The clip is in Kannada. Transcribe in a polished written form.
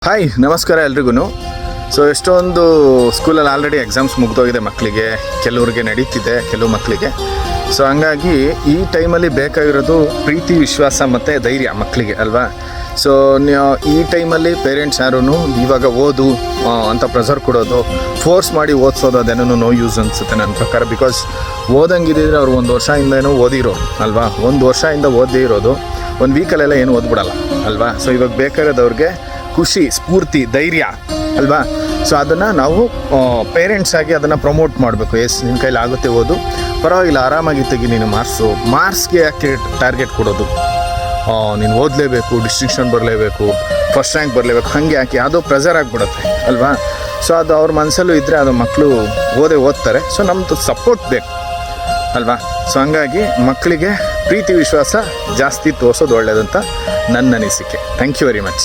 ಹಾಯ್ ನಮಸ್ಕಾರ ಎಲ್ರಿಗೂ. ಸೊ ಎಷ್ಟೊಂದು ಸ್ಕೂಲಲ್ಲಿ ಆಲ್ರೆಡಿ ಎಕ್ಸಾಮ್ಸ್ ಮುಗ್ದೋಗಿದೆ ಮಕ್ಕಳಿಗೆ, ಕೆಲವ್ರಿಗೆ ನಡೀತಿದೆ, ಕೆಲವು ಮಕ್ಕಳಿಗೆ. ಸೊ ಹಂಗಾಗಿ ಈ ಟೈಮಲ್ಲಿ ಬೇಕಾಗಿರೋದು ಪ್ರೀತಿ, ವಿಶ್ವಾಸ ಮತ್ತು ಧೈರ್ಯ ಮಕ್ಕಳಿಗೆ ಅಲ್ವಾ. ಸೊ ಈ ಟೈಮಲ್ಲಿ ಪೇರೆಂಟ್ಸ್ ಯಾರೂ ಇವಾಗ ಓದು ಅಂತ ಪ್ರೆಷರ್ ಕೊಡೋದು, ಫೋರ್ಸ್ ಮಾಡಿ ಓದಿಸೋದು ಅದೇನೋ ನೋ ಯೂಸ್ ಅನಿಸುತ್ತೆ ನನ್ನ ಪ್ರಕಾರ. ಬಿಕಾಸ್ ಓದಂಗಿದ್ದರೆ ಅವ್ರು 1 ವರ್ಷದಿಂದ ಏನೋ ಓದಿರೋರು ಅಲ್ವಾ. 1 ವರ್ಷದಿಂದ ಓದಿ ಇರೋದು 1 ವೀಕಲ್ಲೆಲ್ಲ ಏನು ಓದ್ಬಿಡಲ್ಲ ಅಲ್ವಾ. ಸೊ ಇವಾಗ ಬೇಕಾಗಿರೋದು ಅವ್ರಿಗೆ ಖುಷಿ, ಸ್ಫೂರ್ತಿ, ಧೈರ್ಯ ಅಲ್ವಾ. ಸೊ ಅದನ್ನು ನಾವು ಪೇರೆಂಟ್ಸ್ ಆಗಿ ಅದನ್ನು ಪ್ರಮೋಟ್ ಮಾಡಬೇಕು. ನಿನ್ನ ಕೈಲಿ ಆಗುತ್ತೆ, ಓದು, ಪರವಾಗಿಲ್ಲ, ಆರಾಮಾಗಿ ತೆಗಿ ನೀನು ಮಾರ್ಕ್ಸ್ಗೆ ಯಾಕೆ ಟಾರ್ಗೆಟ್ ಕೊಡೋದು, ನೀನು ಓದಲೇಬೇಕು, ಡಿಸ್ಟಿಂಕ್ಷನ್ ಬರಲೇಬೇಕು, ಫಸ್ಟ್ ರ್ಯಾಂಕ್ ಬರಲೇಬೇಕು, ಹಾಗೆ ಯಾಕೆ ಯಾವುದೋ ಪ್ರೆಷರ್ ಆಗಿಬಿಡುತ್ತೆ ಅಲ್ವಾ. ಸೊ ಅದು ಅವ್ರ ಮನಸ್ಸಲ್ಲೂ ಇದ್ದರೆ ಅದು ಮಕ್ಕಳು ಓದ್ತಾರೆ. ಸೊ ನಮ್ಮದು ಸಪೋರ್ಟ್ ಬೇಕು ಅಲ್ವಾ. ಸೊ ಹಂಗಾಗಿ ಮಕ್ಕಳಿಗೆ ಪ್ರೀತಿ, ವಿಶ್ವಾಸ ಜಾಸ್ತಿ ತೋರಿಸೋದು ಒಳ್ಳೆಯದಂತ ನನ್ನ ಅನಿಸಿಕೆ. Thank you very much.